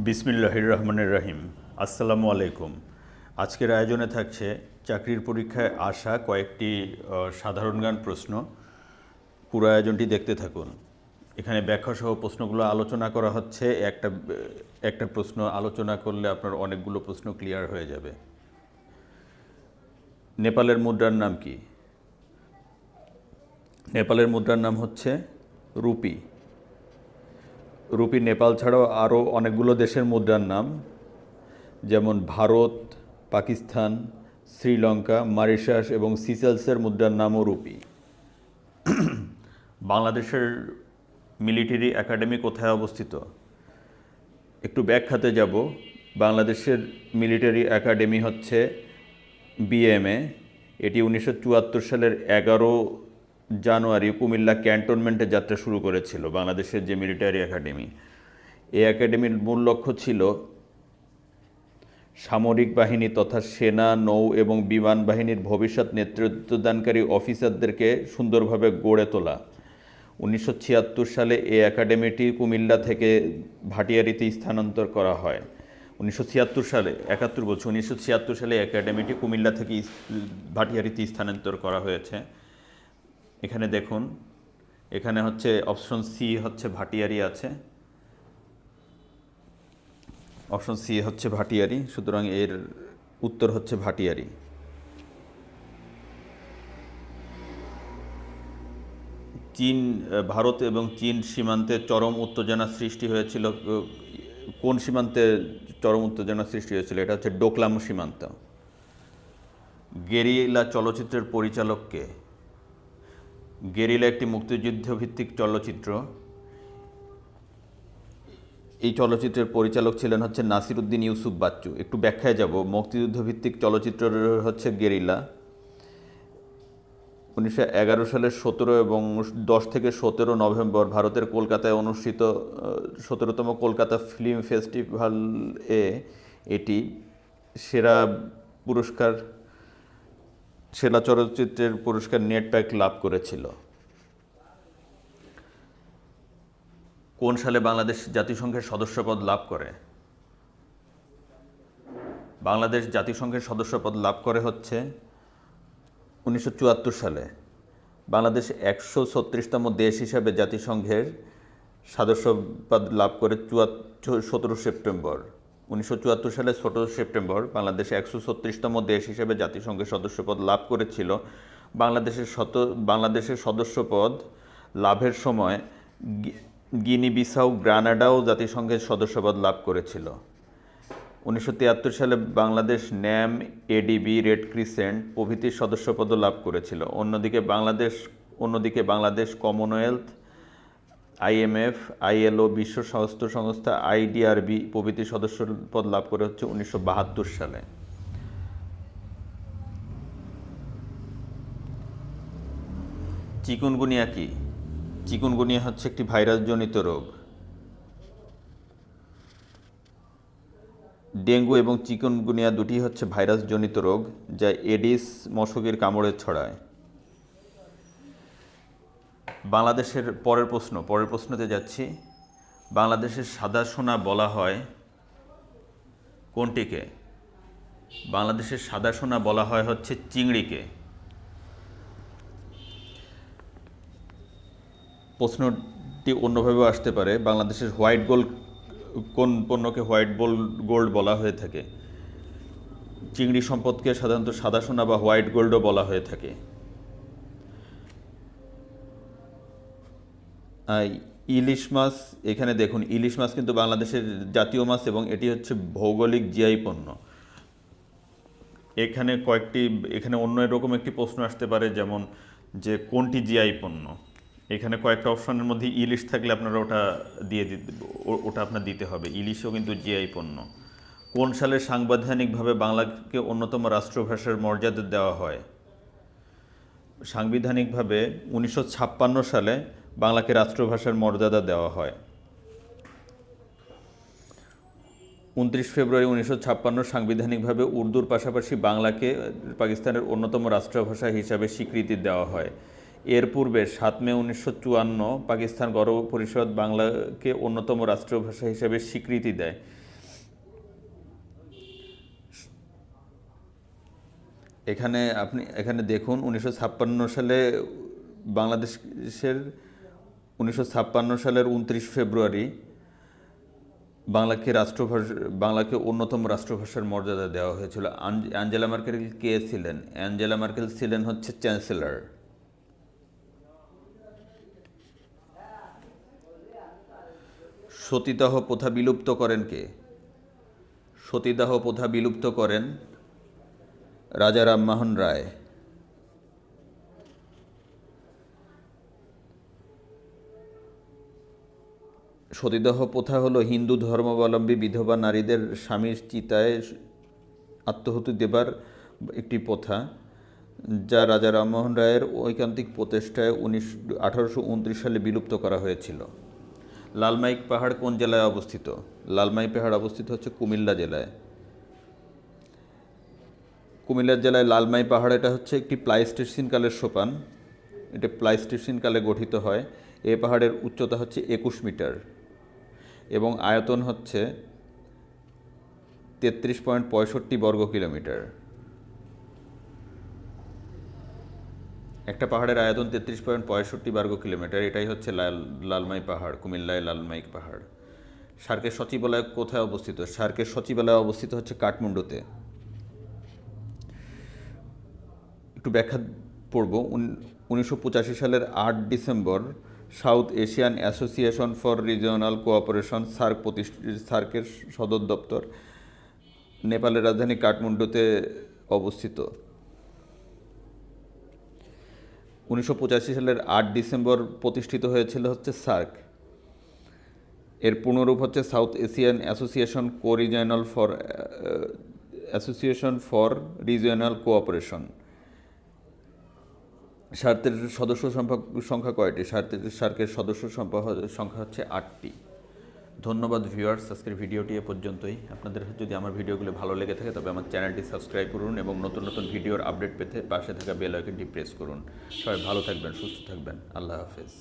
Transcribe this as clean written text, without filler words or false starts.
বিসমিল্লাহির রহমানির রহিম। আসসালামু আলাইকুম। আজকের আয়োজনে থাকছে চাকরির পরীক্ষায় আসা কয়েকটি সাধারণ জ্ঞান প্রশ্ন। পুরো আয়োজনটি দেখতে থাকুন। এখানে ব্যাখ্যাসহ প্রশ্নগুলো আলোচনা করা হচ্ছে। একটা প্রশ্ন আলোচনা করলে আপনার অনেকগুলো প্রশ্ন ক্লিয়ার হয়ে যাবে। নেপালের মুদ্রার নাম কি? নেপালের মুদ্রার নাম হচ্ছে রুপি। রুপি নেপাল ছাড়াও আরও অনেকগুলো দেশের মুদ্রার নাম, যেমন ভারত, পাকিস্তান, শ্রীলঙ্কা, মরিশাস এবং সিসেলসের মুদ্রার নামও রুপি। বাংলাদেশের মিলিটারি একাডেমি কোথায় অবস্থিত? একটু ব্যাখ্যাতে যাব। বাংলাদেশের মিলিটারি একাডেমি হচ্ছে বিএমএ। এটি 1974 সালের 11 জানুয়ারি কুমিল্লা ক্যান্টনমেন্টে যাত্রা শুরু করেছিল বাংলাদেশের যে মিলিটারি একাডেমি। এই একাডেমির মূল লক্ষ্য ছিল সামরিক বাহিনী তথা সেনা, নৌ এবং বিমান বাহিনীর ভবিষ্যৎ নেতৃত্বদানকারী অফিসারদেরকে সুন্দরভাবে গড়ে তোলা। 1976 সালে এই একাডেমিটি কুমিল্লা থেকে ভাটিয়ারিতে স্থানান্তর করা হয়। 1976 সালে 1976 সালে একাডেমিটি কুমিল্লা থেকে ভাটিয়ারিতে স্থানান্তর করা হয়েছে। এখানে দেখুন, এখানে হচ্ছে অপশন সি হচ্ছে ভাটিয়ারি আছে, অপশন সি হচ্ছে ভাটিয়ারি, সুতরাং এর উত্তর হচ্ছে ভাটিয়ারি। ভারত এবং চীন সীমান্তে চরম উত্তেজনা সৃষ্টি হয়েছিল। কোন সীমান্তে চরম উত্তেজনা সৃষ্টি হয়েছিল? এটা হচ্ছে ডোকলাম সীমান্ত। গেরিলা চলচ্চিত্রের পরিচালক কে? গেরিলা একটি মুক্তিযুদ্ধ ভিত্তিক চলচ্চিত্র। এই চলচ্চিত্রের পরিচালক ছিলেন হচ্ছে নাসিরউদ্দিন ইউসুফ বাচ্চু। একটু ব্যাখ্যায় যাব। মুক্তিযুদ্ধ ভিত্তিক চলচ্চিত্র হচ্ছে গেরিলা। 1911 সালের 17 এবং 10 থেকে 17 নভেম্বর ভারতের কলকাতায় অনুষ্ঠিত 17তম কলকাতা ফিল্ম ফেস্টিভ্যালে এটি সেরা চলচ্চিত্রের পুরস্কার নেটপ্যাক লাভ করেছিল। কোন সালে বাংলাদেশ জাতিসংঘের সদস্যপদ লাভ করে? বাংলাদেশ জাতিসংঘের সদস্যপদ লাভ করে হচ্ছে 1974 সালে। বাংলাদেশ 136তম দেশ হিসাবে জাতিসংঘের সদস্যপদ লাভ করে 17 সেপ্টেম্বর। 1974 সালে 17 সেপ্টেম্বর বাংলাদেশ 136তম দেশ হিসেবে জাতিসংঘের সদস্যপদ লাভ করেছিল। বাংলাদেশের সদস্যপদ লাভের সময় গিনি বিসাউ, গ্রানাডাও জাতিসংঘের সদস্যপদ লাভ করেছিল। 1973 সালে Bangladesh NAM, ADB, red crescent প্রভৃতির সদস্যপদও লাভ করেছিল। অন্যদিকে বাংলাদেশ কমনওয়েলথ, আইএমএফ, আইএলও, বিশ্ব স্বাস্থ্য সংস্থা, আইডিআরবি প্রভৃতির সদস্যপদ লাভ করে হচ্ছে 1972 সালে। চিকুনগুনিয়া কি? চিকুনগুনিয়া হচ্ছে একটি ভাইরাসজনিত রোগ। ডেঙ্গু এবং চিকুনগুনিয়া দুটি হচ্ছে ভাইরাসজনিত রোগ যা এডিস মশকের কামড়ে ছড়ায়। বাংলাদেশের পরের প্রশ্নতে যাচ্ছি। বাংলাদেশের সাদা সোনা বলা হয় কোনটিকে? বাংলাদেশের সাদা সোনা বলা হয় হচ্ছে চিংড়িকে। প্রশ্নটি অন্যভাবেও আসতে পারে। বাংলাদেশের হোয়াইট গোল্ড কোন পণ্যকে হোয়াইট গোল্ড বলা হয়ে থাকে? চিংড়ি সম্পদকে সাধারণত সাদা সোনা বা হোয়াইট গোল্ডও বলা হয়ে থাকে। ইলিশ মাছ, এখানে দেখুন, ইলিশ মাছ কিন্তু বাংলাদেশের জাতীয় মাছ এবং এটি হচ্ছে ভৌগোলিক জিআই পণ্য। এখানে অন্য এরকম একটি প্রশ্ন আসতে পারে, যেমন যে কোনটি জিআই পণ্য। এখানে কয়েকটা অপশনের মধ্যে ইলিশ থাকলে আপনারা ওটা আপনার দিতে হবে। ইলিশও কিন্তু জিআই পণ্য। কোন সালে সাংবিধানিকভাবে বাংলাকে অন্যতম রাষ্ট্রভাষার মর্যাদা দেওয়া হয়? সাংবিধানিকভাবে 1956 সালে বাংলাকে রাষ্ট্রভাষার মর্যাদা দেওয়া হয়। 29 ফেব্রুয়ারি 1956 সাংবিধানিকভাবে উর্দুর পাশাপাশি বাংলাকে পাকিস্তানের অন্যতম রাষ্ট্রভাষা হিসাবে স্বীকৃতি দেওয়া হয়। এর পূর্বে 7 মে 1954 পাকিস্তান গণপরিষদ বাংলাকে অন্যতম রাষ্ট্রভাষা হিসাবে স্বীকৃতি দেয়। এখানে দেখুন 1956 সালে বাংলাদেশের 1956 সালের 29 ফেব্রুয়ারি বাংলাকে অন্যতম রাষ্ট্রভাষার মর্যাদা দেওয়া হয়েছিল। অ্যাঞ্জেলা মার্কেল কে ছিলেন? অ্যাঞ্জেলা মার্কেল ছিলেন হচ্ছে চ্যান্সেলর। সতীদাহ প্রথা বিলুপ্ত করেন কে? সতীদাহ প্রথা বিলুপ্ত করেন রাজা রামমোহন রায়। সতীদাহ প্রথা হলো হিন্দু ধর্মাবলম্বী বিধবা নারীদের স্বামীর চিতায় আত্মাহুতি দেবার একটি প্রথা, যা রাজা রামমোহন রায়ের ঐকান্তিক প্রচেষ্টায় 1829 সালে বিলুপ্ত করা হয়েছিল। লালমাই পাহাড় কোন জেলায় অবস্থিত? লালমাই পাহাড় অবস্থিত হচ্ছে কুমিল্লা জেলায়। কুমিল্লা জেলায় লালমাই পাহাড়, এটা হচ্ছে একটি প্লাইস্টোসিন কালের সোপান। এটা প্লাইস্টোসিন কালে গঠিত হয়। এই পাহাড়ের উচ্চতা হচ্ছে 21 মিটার এবং আয়তন হচ্ছে 33.65 বর্গ কিলোমিটার। একটা পাহাড়ের আয়তন 33.65 বর্গ কিলোমিটার। এটাই হচ্ছে লালমাই পাহাড়, কুমিল্লায় লালমাই পাহাড়। সার্কের সচিবালয় কোথায় অবস্থিত? সার্কের সচিবালয় অবস্থিত হচ্ছে কাঠমান্ডুতে। একটু ব্যাখ্যা পড়ব। 1985 সালের 8 December South Asian Association for Regional Cooperation সার্কের সদর দপ্তর নেপালের রাজধানী কাঠমান্ডুতে অবস্থিত। 1985 সালের 8 ডিসেম্বর প্রতিষ্ঠিত হয়েছিল হচ্ছে সার্ক। এর পূর্ণরূপ হচ্ছে South Asian Association for Regional Cooperation. সার্কের সদস্য সংখ্যা কয়টি? সার্কের সদস্য সংখ্যা হচ্ছে 8টি। ধন্যবাদ ভিউয়ার্স, আজকের ভিডিওটি এ পর্যন্তই। আপনাদের যদি আমার ভিডিওগুলো ভালো লেগে থাকে তবে আমার চ্যানেলটি সাবস্ক্রাইব করুন এবং নতুন নতুন ভিডিওর আপডেট পেতে পাশে থাকা বেল আইকনটি প্রেস করুন। সবাই ভালো থাকবেন, সুস্থ থাকবেন। আল্লাহ হাফেজ।